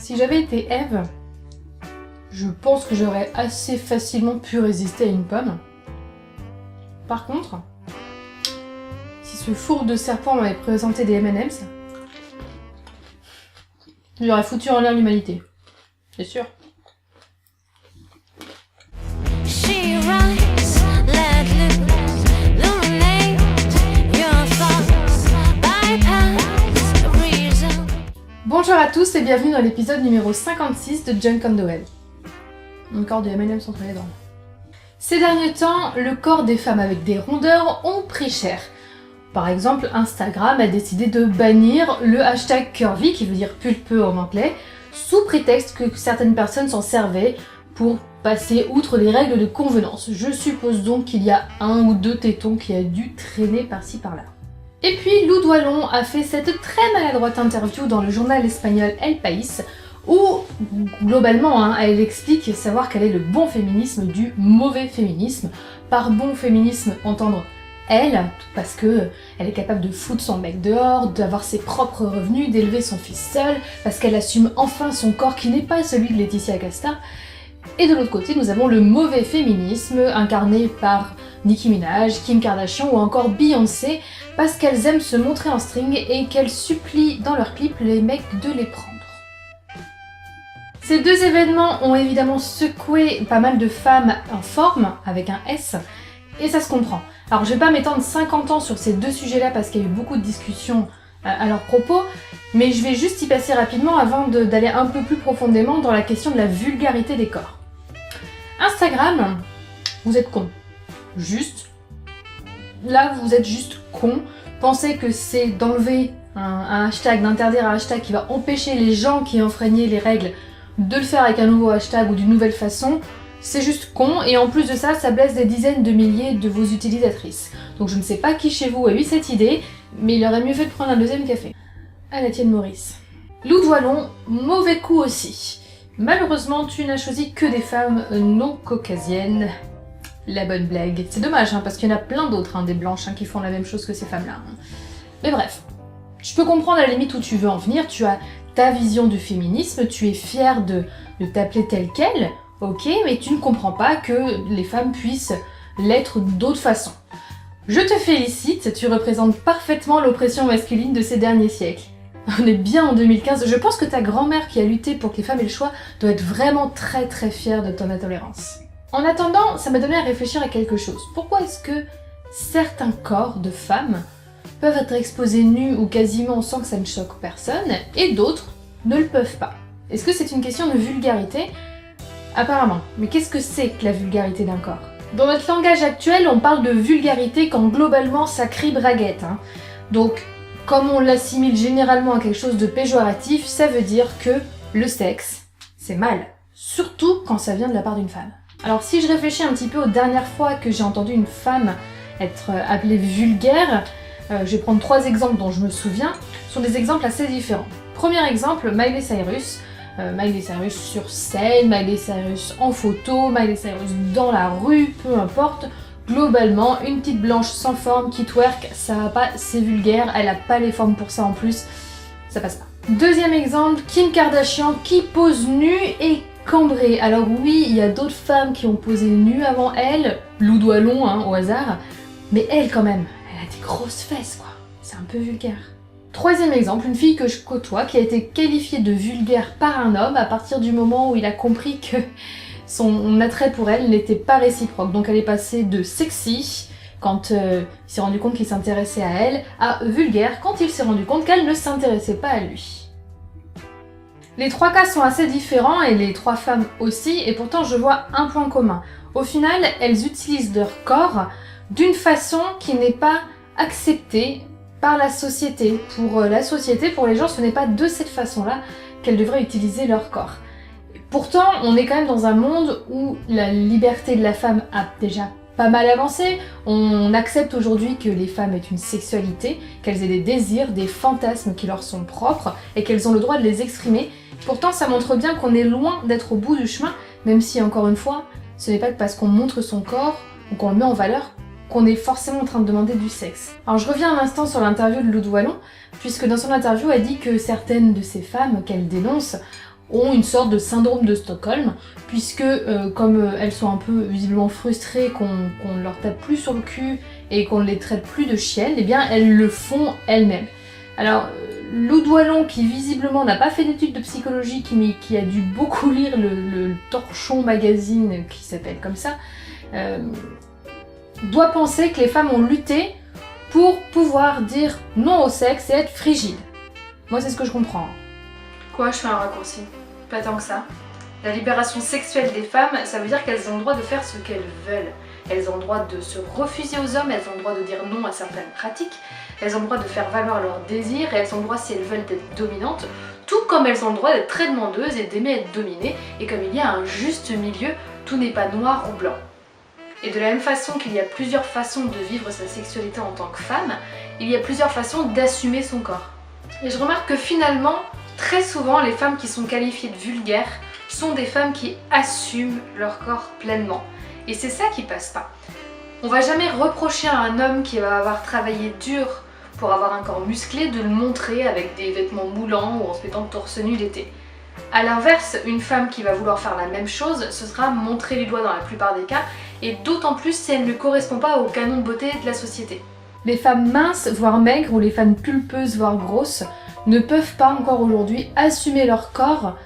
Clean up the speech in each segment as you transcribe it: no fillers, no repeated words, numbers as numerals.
Si j'avais été Ève, je pense que j'aurais assez facilement pu résister à une pomme. Par contre, si ce four de serpent m'avait présenté des M&M's, j'aurais foutu en l'air l'humanité. C'est sûr. Bonjour à tous et bienvenue dans l'épisode numéro 56 de Junk on the Well. Encore des M&M's entre les dents. Ces derniers temps, le corps des femmes avec des rondeurs ont pris cher. Par exemple, Instagram a décidé de bannir le hashtag curvy, qui veut dire pulpeux en anglais, sous prétexte que certaines personnes s'en servaient pour passer outre les règles de convenance. Je suppose donc qu'il y a un ou deux tétons qui a dû traîner par-ci par-là. Et puis Lou Doillon a fait cette très maladroite interview dans le journal espagnol El País où, globalement, elle explique savoir quel est le bon féminisme du mauvais féminisme. Par bon féminisme, entendre elle, parce que elle est capable de foutre son mec dehors, d'avoir ses propres revenus, d'élever son fils seul, parce qu'elle assume enfin son corps qui n'est pas celui de Laetitia Casta. Et de l'autre côté, nous avons le mauvais féminisme, incarné par Nicki Minaj, Kim Kardashian ou encore Beyoncé, parce qu'elles aiment se montrer en string et qu'elles supplient dans leurs clips les mecs de les prendre. Ces deux événements ont évidemment secoué pas mal de femmes en forme, avec un S, et ça se comprend. Alors je vais pas m'étendre 50 ans sur ces deux sujets-là parce qu'il y a eu beaucoup de discussions à leur propos, mais je vais juste y passer rapidement avant d'aller un peu plus profondément dans la question de la vulgarité des corps. Instagram, vous êtes cons. Juste. Là, vous êtes juste cons. Pensez que c'est d'enlever un hashtag, d'interdire un hashtag qui va empêcher les gens qui enfreignaient les règles de le faire avec un nouveau hashtag ou d'une nouvelle façon. C'est juste con, et en plus de ça, ça blesse des dizaines de milliers de vos utilisatrices. Donc je ne sais pas qui chez vous a eu cette idée, mais il aurait mieux fait de prendre un deuxième café. À la tienne Maurice. Lou Doillon, mauvais coup aussi. Malheureusement, tu n'as choisi que des femmes non caucasiennes. La bonne blague. C'est dommage, parce qu'il y en a plein d'autres, des blanches, qui font la même chose que ces femmes-là. Mais bref, je peux comprendre à la limite où tu veux en venir, tu as ta vision du féminisme, tu es fière de t'appeler telle quelle, ok, mais tu ne comprends pas que les femmes puissent l'être d'autres façons. Je te félicite, tu représentes parfaitement l'oppression masculine de ces derniers siècles. On est bien en 2015, je pense que ta grand-mère qui a lutté pour que les femmes aient le choix doit être vraiment très très fière de ton intolérance. En attendant, ça m'a donné à réfléchir à quelque chose. Pourquoi est-ce que certains corps de femmes peuvent être exposés nus ou quasiment sans que ça ne choque personne, et d'autres ne le peuvent pas? Est-ce que c'est une question de vulgarité? Apparemment. Mais qu'est-ce que c'est que la vulgarité d'un corps? Dans notre langage actuel, on parle de vulgarité quand globalement ça crie braguette. Donc, comme on l'assimile généralement à quelque chose de péjoratif, ça veut dire que le sexe, c'est mal. Surtout quand ça vient de la part d'une femme. Alors si je réfléchis un petit peu aux dernières fois que j'ai entendu une femme être appelée vulgaire, je vais prendre 3 exemples dont je me souviens, ce sont des exemples assez différents. Premier exemple, Miley Cyrus. Miley Cyrus sur scène, Miley Cyrus en photo, Miley Cyrus dans la rue, peu importe. Globalement, une petite blanche sans forme qui twerk, ça va pas, c'est vulgaire, elle a pas les formes pour ça en plus, ça passe pas. Deuxième exemple, Kim Kardashian qui pose nue et cambrée. Alors oui, il y a d'autres femmes qui ont posé nue avant elle, Lou Doillon au hasard, mais elle quand même, elle a des grosses fesses quoi, c'est un peu vulgaire. Troisième exemple, une fille que je côtoie qui a été qualifiée de vulgaire par un homme à partir du moment où il a compris que son attrait pour elle n'était pas réciproque. Donc elle est passée de sexy quand il s'est rendu compte qu'il s'intéressait à elle, à vulgaire quand il s'est rendu compte qu'elle ne s'intéressait pas à lui. Les 3 cas sont assez différents et les 3 femmes aussi, et pourtant je vois un point commun. Au final, elles utilisent leur corps d'une façon qui n'est pas acceptée par la société. Pour la société, pour les gens, ce n'est pas de cette façon-là qu'elles devraient utiliser leur corps. Pourtant, on est quand même dans un monde où la liberté de la femme a déjà pas mal avancé. On accepte aujourd'hui que les femmes aient une sexualité, qu'elles aient des désirs, des fantasmes qui leur sont propres et qu'elles ont le droit de les exprimer. Pourtant, ça montre bien qu'on est loin d'être au bout du chemin, même si, encore une fois, ce n'est pas parce qu'on montre son corps ou qu'on le met en valeur qu'on est forcément en train de demander du sexe. Alors je reviens un instant sur l'interview de Lou Doillon, puisque dans son interview elle dit que certaines de ces femmes qu'elle dénonce ont une sorte de syndrome de Stockholm, puisque comme elles sont un peu visiblement frustrées qu'on leur tape plus sur le cul et qu'on ne les traite plus de chiennes, eh bien elles le font elles-mêmes. Alors, Lou Doillon, qui visiblement n'a pas fait d'études de psychologie, mais qui a dû beaucoup lire le Torchon magazine, qui s'appelle comme ça, doit penser que les femmes ont lutté pour pouvoir dire non au sexe et être frigide. Moi, c'est ce que je comprends. Quoi, je fais un raccourci? Pas tant que ça. La libération sexuelle des femmes, ça veut dire qu'elles ont le droit de faire ce qu'elles veulent. Elles ont le droit de se refuser aux hommes, elles ont le droit de dire non à certaines pratiques, elles ont le droit de faire valoir leurs désirs, et elles ont le droit, si elles veulent, d'être dominantes, tout comme elles ont le droit d'être très demandeuses et d'aimer être dominées, et comme il y a un juste milieu, tout n'est pas noir ou blanc. Et de la même façon qu'il y a plusieurs façons de vivre sa sexualité en tant que femme, il y a plusieurs façons d'assumer son corps. Et je remarque que finalement, très souvent, les femmes qui sont qualifiées de vulgaires sont des femmes qui assument leur corps pleinement. Et c'est ça qui passe pas. On va jamais reprocher à un homme qui va avoir travaillé dur pour avoir un corps musclé de le montrer avec des vêtements moulants ou en se mettant torse nu l'été. A l'inverse, une femme qui va vouloir faire la même chose, ce sera montrer du doigt dans la plupart des cas, et d'autant plus si elle ne correspond pas au canon de beauté de la société. Les femmes minces, voire maigres, ou les femmes pulpeuses, voire grosses, ne peuvent pas encore aujourd'hui assumer leur corps,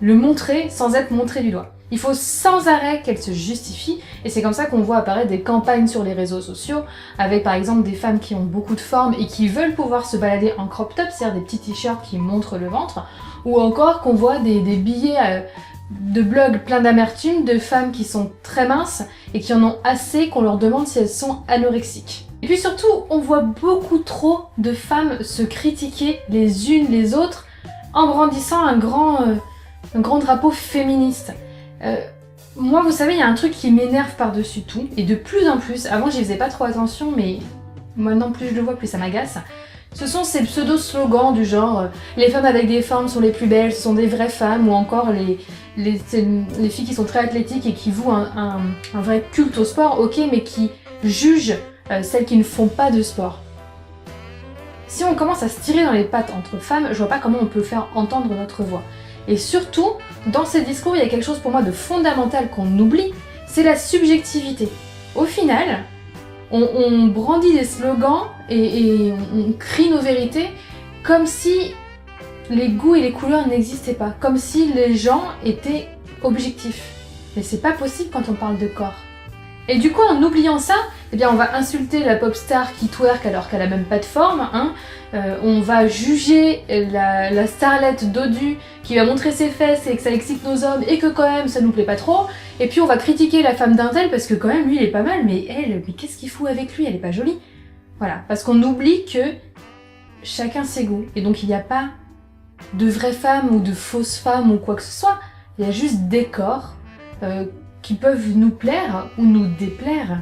le montrer sans être montré du doigt. Il faut sans arrêt qu'elles se justifient, et c'est comme ça qu'on voit apparaître des campagnes sur les réseaux sociaux, avec par exemple des femmes qui ont beaucoup de forme et qui veulent pouvoir se balader en crop top, c'est-à-dire des petits t-shirts qui montrent le ventre, ou encore qu'on voit des billets de blogs pleins d'amertume de femmes qui sont très minces et qui en ont assez qu'on leur demande si elles sont anorexiques. Et puis surtout, on voit beaucoup trop de femmes se critiquer les unes les autres en brandissant un grand drapeau féministe. Moi, vous savez, il y a un truc qui m'énerve par-dessus tout, et de plus en plus, avant j'y faisais pas trop attention, mais maintenant plus je le vois, plus ça m'agace. Ce sont ces pseudo-slogans du genre les femmes avec des formes sont les plus belles, ce sont des vraies femmes, ou encore les filles qui sont très athlétiques et qui vouent un vrai culte au sport, ok, mais qui jugent celles qui ne font pas de sport. Si on commence à se tirer dans les pattes entre femmes, je vois pas comment on peut faire entendre notre voix. Et surtout, dans ces discours, il y a quelque chose pour moi de fondamental qu'on oublie, c'est la subjectivité. Au final, on brandit des slogans et on crie nos vérités comme si les goûts et les couleurs n'existaient pas, comme si les gens étaient objectifs. Mais c'est pas possible quand on parle de corps. Et du coup, en oubliant ça, eh bien, on va insulter la pop star qui twerk alors qu'elle a même pas de forme, hein. On va juger la starlette dodue qui va montrer ses fesses et que ça excite nos hommes et que quand même ça nous plaît pas trop. Et puis on va critiquer la femme d'un tel parce que quand même lui il est pas mal, mais elle, mais qu'est-ce qu'il fout avec lui, elle est pas jolie. Voilà, parce qu'on oublie que chacun ses goûts. Et donc il n'y a pas de vraies femmes ou de fausses femmes ou quoi que ce soit. Il y a juste des corps qui peuvent nous plaire ou nous déplaire.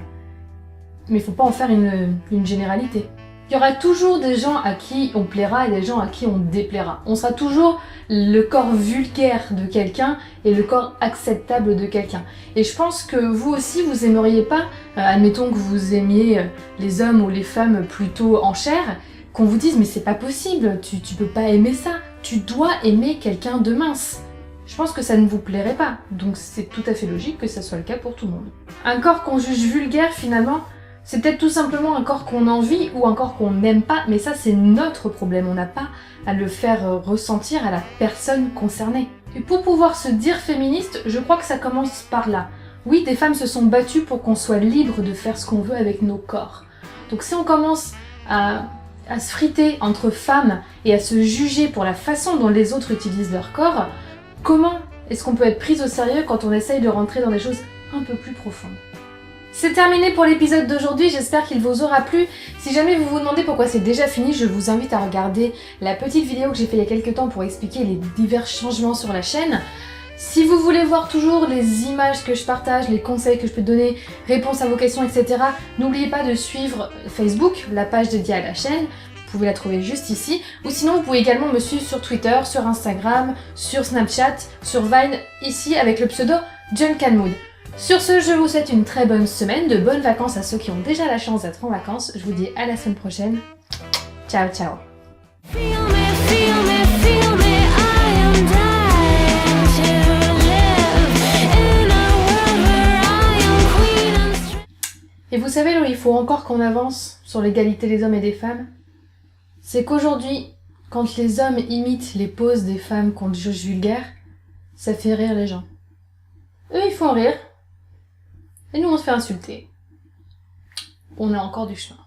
Mais il faut pas en faire une généralité. Il y aura toujours des gens à qui on plaira et des gens à qui on déplaira. On sera toujours le corps vulgaire de quelqu'un et le corps acceptable de quelqu'un. Et je pense que vous aussi, vous aimeriez pas, admettons que vous aimiez les hommes ou les femmes plutôt en chair, qu'on vous dise mais c'est pas possible, tu peux pas aimer ça, tu dois aimer quelqu'un de mince. Je pense que ça ne vous plairait pas, donc c'est tout à fait logique que ça soit le cas pour tout le monde. Un corps qu'on juge vulgaire finalement, c'est peut-être tout simplement un corps qu'on envie ou un corps qu'on n'aime pas, mais ça c'est notre problème, on n'a pas à le faire ressentir à la personne concernée. Et pour pouvoir se dire féministe, je crois que ça commence par là. Oui, des femmes se sont battues pour qu'on soit libre de faire ce qu'on veut avec nos corps. Donc si on commence à se friter entre femmes et à se juger pour la façon dont les autres utilisent leur corps, comment est-ce qu'on peut être prise au sérieux quand on essaye de rentrer dans des choses un peu plus profondes ? C'est terminé pour l'épisode d'aujourd'hui, j'espère qu'il vous aura plu. Si jamais vous vous demandez pourquoi c'est déjà fini, je vous invite à regarder la petite vidéo que j'ai fait il y a quelques temps pour expliquer les divers changements sur la chaîne. Si vous voulez voir toujours les images que je partage, les conseils que je peux donner, réponses à vos questions, etc., n'oubliez pas de suivre Facebook, la page dédiée à la chaîne. Vous pouvez la trouver juste ici, ou sinon vous pouvez également me suivre sur Twitter, sur Instagram, sur Snapchat, sur Vine, ici avec le pseudo Junkanmood. Sur ce, je vous souhaite une très bonne semaine, de bonnes vacances à ceux qui ont déjà la chance d'être en vacances. Je vous dis à la semaine prochaine. Ciao, ciao. Et vous savez là où il faut encore qu'on avance sur l'égalité des hommes et des femmes? C'est qu'aujourd'hui, quand les hommes imitent les poses des femmes qu'on juge vulgaires, ça fait rire les gens. Eux, ils font rire. Et nous, on se fait insulter. On a encore du chemin.